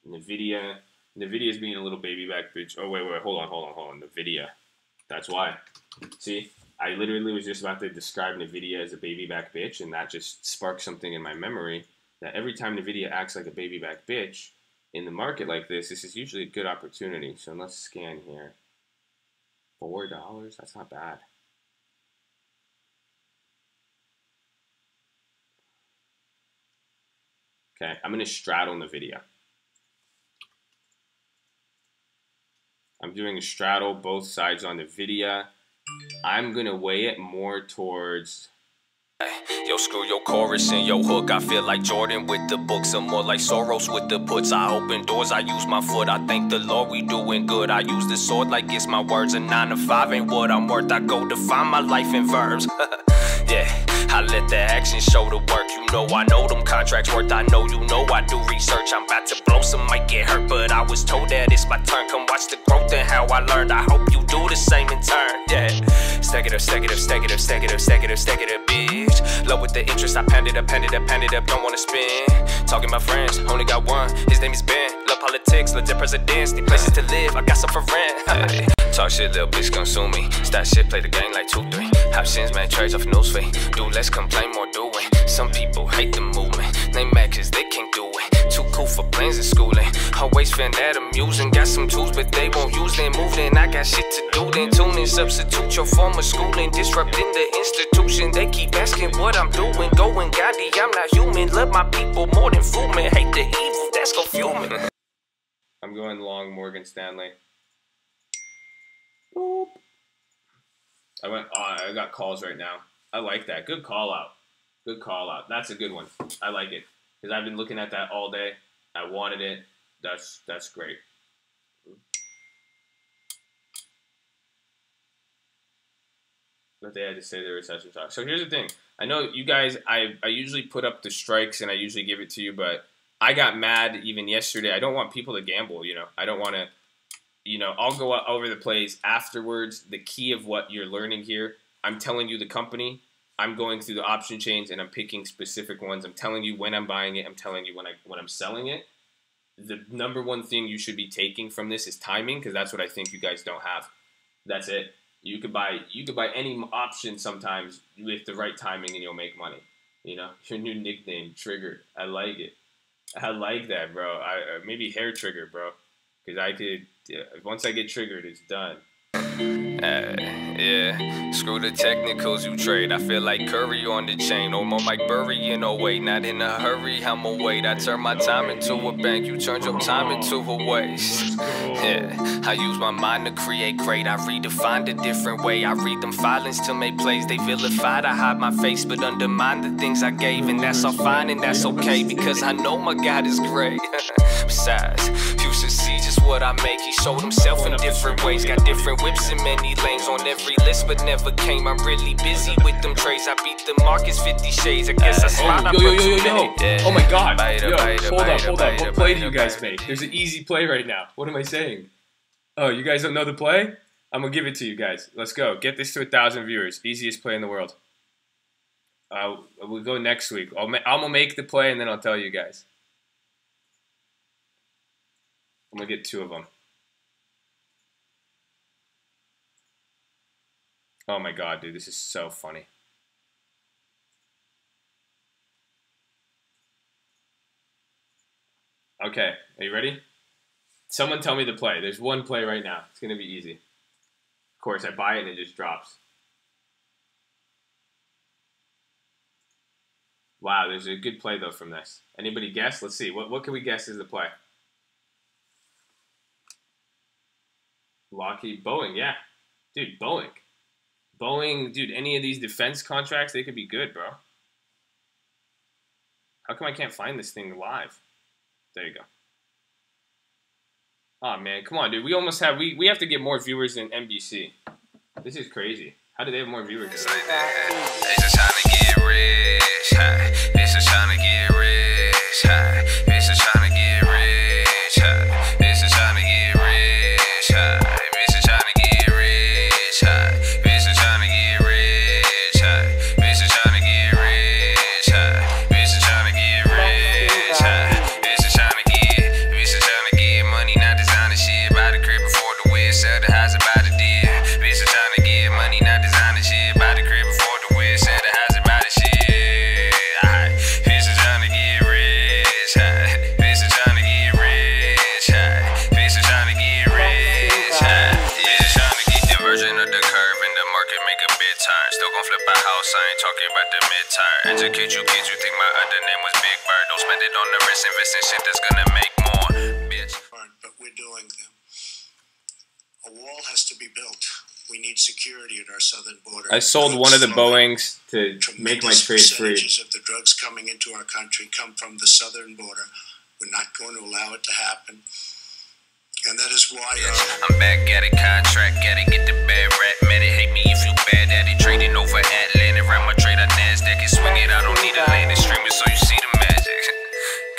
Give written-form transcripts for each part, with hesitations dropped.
NVIDIA. NVIDIA's being a little baby back bitch. Oh, wait, hold on. NVIDIA. That's why. See? I literally was just about to describe NVIDIA as a baby back bitch, and that just sparked something in my memory that every time NVIDIA acts like a baby back bitch in the market like this is usually a good opportunity. So let's scan here. $4, that's not bad. Okay, I'm going to straddle NVIDIA. I'm doing a straddle both sides on NVIDIA. I'm going to weigh it more towards... Yo, screw your chorus and your hook. I feel like Jordan with the books, I'm more like Soros with the puts. I open doors, I use my foot. I thank the Lord we doing good. I use the sword like it's my words. A 9 to 5 ain't what I'm worth. I go define my life in verbs. Yeah, I let the action show the work. You know I know them contracts worth. I know you know I do research. I'm about to blow, some might get hurt, but I was told that it's my turn. Come watch the growth and how I learned. I hope you do the same in turn. Yeah, stack it up, stack it up, stack it up, stack it up, stack it up, stack it up, bitch. Low with the interest, I pound it up, pound it up, pound it up. Don't wanna spin. Talking about friends, only got one. His name is Ben. Love politics, legit presidents, need places to live. I got some for rent. Hey. Talk shit, little bitch, consume me. Stat shit, play the game like 2-3. Options, man, trades off newsfeed. Do less, complain more, doing. Some people hate the movement. They mad cause they can't do it. Too cool for plans in schooling. Always found that amusing. Got some tools, but they won't use them. Move then, I got shit to do. Then tune in, substitute your former schooling. Disrupting the institution. They keep asking what I'm doing. Going, Gotti, I'm not human. Love my people more than fool, man. Hate the evil, that's confusing. I'm going long Morgan Stanley. Boop. I got calls right now. I like that. Good call out. Good call out. That's a good one. I like it. Because I've been looking at that all day. I wanted it. That's great. But they had to say the recession talk. So here's the thing. I know you guys, I usually put up the strikes and I usually give it to you, but I got mad even yesterday. I don't want people to gamble, you know. I don't want to, you know, I'll go over the plays afterwards. The key of what you're learning here, I'm telling you the company. I'm going through the option chains and I'm picking specific ones. I'm telling you when I'm buying it. I'm telling you when I'm selling it. The number one thing you should be taking from this is timing, because that's what I think you guys don't have. That's it. You could buy any option sometimes with the right timing and you'll make money. You know, your new nickname, Triggered. I like it. I like that, bro. Maybe Hair Trigger, bro. Because I could, once I get triggered, it's done. Yeah, screw the technicals you trade. I feel like Curry on the chain, or more like Burry in a way. Not in a hurry, I'ma wait. I turn my time into a bank, you turned your time into a waste. Yeah, I use my mind to create great. I redefined a different way. I read them filings to make plays. They vilified, I hide my face, but undermine the things I gave. And that's all fine and that's okay, because I know my God is great. Besides, you should see just what I make. He showed himself in different ways. Got different whips in many lanes on every list, but never came. I'm really busy with them trades. I beat the markets 50 shades. I guess I smiled. Oh my God. Hold up. What play do you guys make? There's an easy play right now. What am I saying? Oh, you guys don't know the play? I'm going to give it to you guys. Let's go. Get this to 1,000 viewers. Easiest play in the world. We'll go next week. I'm going to make the play and then I'll tell you guys. I'm going to get 2 of them. Oh my God, dude, this is so funny. Okay, are you ready? Someone tell me the play. There's one play right now. It's going to be easy. Of course, I buy it and it just drops. Wow, there's a good play, though, from this. Anybody guess? Let's see. What can we guess is the play? Lockheed, Boeing, yeah. Dude, Boeing. Boeing, dude, any of these defense contracts, they could be good, bro. How come I can't find this thing live? There you go. Oh, man, come on, dude. We almost have, we have to get more viewers than NBC. This is crazy. How do they have more viewers? They just trying to get rich, they just trying to get rich, they just trying to get rich, they just trying to get rich, I ain't talking about the mid-tire. Educate you kids, you think my other name was Big Bird. Don't spend it on the wrist, invest in shit that's gonna make more, bitch. But we're doing them. A wall has to be built. We need security at our southern border. I sold one of the Boeings to make my trade free. Percentages of the drugs coming into our country come from the southern border. We're not going to allow it to happen. And that is why I'm back at it, contract at it, get the bad rap, man, it hate me if you bad at it, trading over Atlantic, around my trade, I NASDAQ and swing it, I don't need a landing streamer, so you see the magic.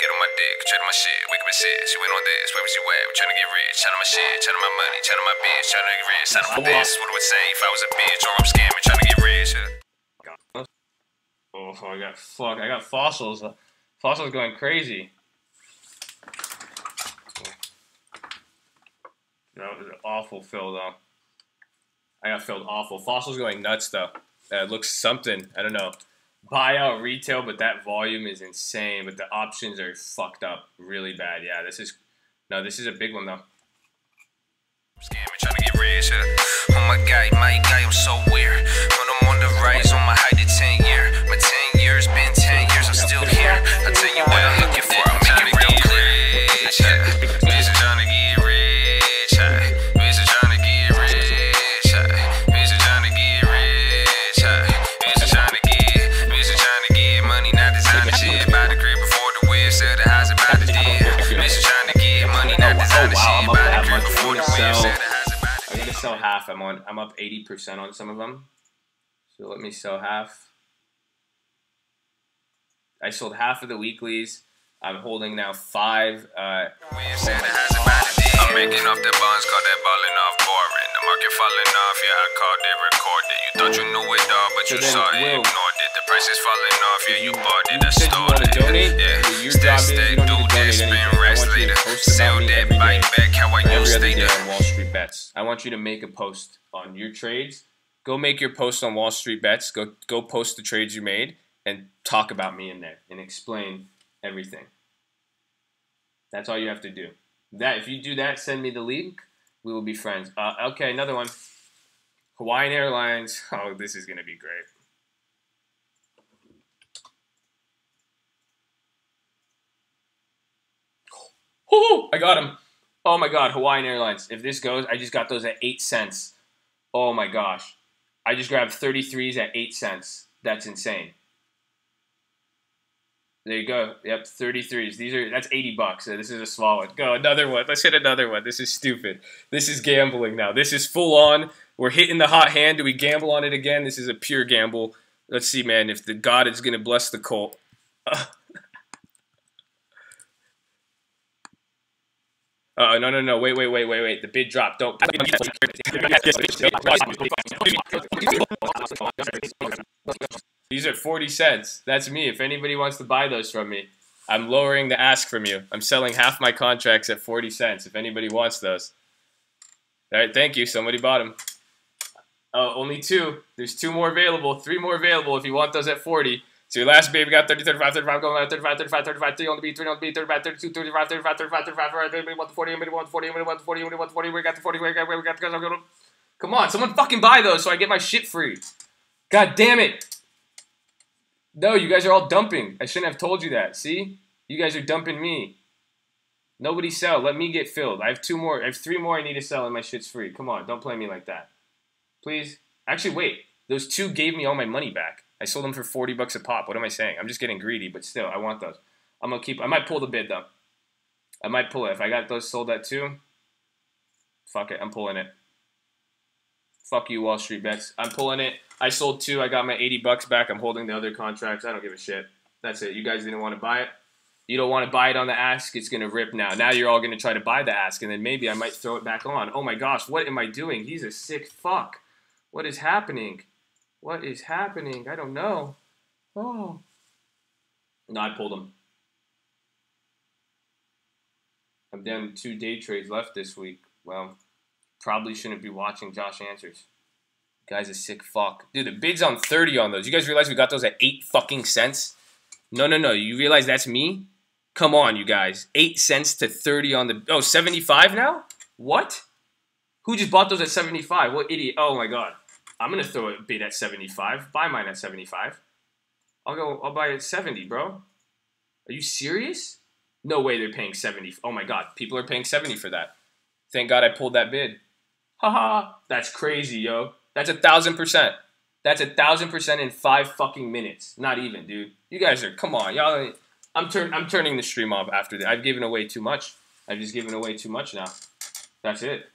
Get on my dick, trade my shit, wake up and sit, she went on this, where was you at, we tryna get rich, shout out my shit, shout out my money, shout out my bitch, tryna get rich, shout out my this, what would I say if I was a bitch, or I'm scamming, tryna get rich. Oh, I got fossils. Fossils going crazy. That was an awful fill, though. I got filled awful. Fossils going nuts, though. It looks something. I don't know. Buyout retail, but that volume is insane. But the options are fucked up really bad. Yeah, this is a big one, though. Scamming, trying to get rich. Oh my guy, I'm so weird. When I'm on the rise, on my height to 10 year. My 10 years been 10 years, I'm still here. I tell you what I'm looking for, I'm making real rich. Bitch, I'm trying to get rich. Bitch, I'm trying to get rich. Bitch, I'm trying to get rich. Bitch, I'm trying to get money, not designer shit. Buy the crib before the whip, sell the house about the deal. Bitch, I'm trying to get money, not designer shit. Buy the crib before the whip, sell the house about the deal. I'm gonna sell half. I'm up 80% on some of them. So let me sell half. I sold half of the weeklies. I'm holding now 5. I'm making off the bonds, call that balling off boring. The market falling off, yeah, I called it, recorded. You thought you knew it all, but you saw it, ignored it. The price is falling off, yeah, you bought it, I stole it. Yeah, stay, do that, spin rest later. Sell that, buy back, how I used to on Wall Street Bets. I want you to make a post on your trades. Go make your post on Wall Street Bets. Go post the trades you made and talk about me in there and explain everything. That's all you have to do. If you do that, send me the link. We will be friends. Okay, another one. Hawaiian Airlines. Oh, this is going to be great. Oh, I got him. Oh my God, Hawaiian Airlines. If this goes, I just got those at 8 cents. Oh my gosh. I just grabbed 33s at 8 cents. That's insane. There you go. Yep, 33s. That's $80. So this is a small one. Go, another one. Let's hit another one. This is stupid. This is gambling now. This is full on. We're hitting the hot hand. Do we gamble on it again? This is a pure gamble. Let's see, man, if the God is going to bless the Colt. No. Wait. The bid dropped. Don't. These are 40 cents. That's me. If anybody wants to buy those from me, I'm lowering the ask from you. I'm selling half my contracts at 40 cents. If anybody wants those. All right, thank you. Somebody bought them. Oh, only 2. There's 2 more available. 3 more available if you want those at 40. So your last baby got 30, 35, 35, going out 35, 35, 35, 3 on the beat, 3 on the beat, 35, 32, 35, 35, 35, 35, 35, anybody want the 40, anybody want the 40, anybody want the 40, anybody want the 40, we got the 40, we got the Come on, someone fucking buy those so I get my shit free. God damn it. No, you guys are all dumping. I shouldn't have told you that. See? You guys are dumping me. Nobody sell. Let me get filled. I have 2 more. I have 3 more I need to sell and my shit's free. Come on, don't play me like that. Please. Actually, wait. Those 2 gave me all my money back. I sold them for $40 a pop. What am I saying? I'm just getting greedy, but still, I want those. I'm gonna keep. I might pull the bid though. I might pull it if I got those sold at 2. Fuck it, I'm pulling it. Fuck you, Wall Street Bets. I'm pulling it. I sold 2. I got my $80 back. I'm holding the other contracts. I don't give a shit. That's it. You guys didn't want to buy it. You don't want to buy it on the ask. It's gonna rip now. Now you're all gonna try to buy the ask, and then maybe I might throw it back on. Oh my gosh, what am I doing? He's a sick fuck. What is happening? What is happening? I don't know. Oh. No, I pulled him. I'm down 2 day trades left this week. Well, probably shouldn't be watching Josh Answers. Guy's a sick fuck. Dude, the bid's on 30 on those. You guys realize we got those at 8 fucking cents? No. You realize that's me? Come on, you guys. 8 cents to 30 on the... Oh, 75 now? What? Who just bought those at 75? What idiot? Oh, my God. I'm gonna throw a bid at 75. Buy mine at 75. I'll buy it at 70, bro. Are you serious? No way they're paying 70. Oh my god, people are paying 70 for that. Thank God I pulled that bid. Haha, that's crazy, yo. That's 1,000%. That's 1,000% in 5 fucking minutes. Not even, dude. You guys are, come on, y'all. I'm turning the stream off after this. I've given away too much. I've just given away too much now. That's it.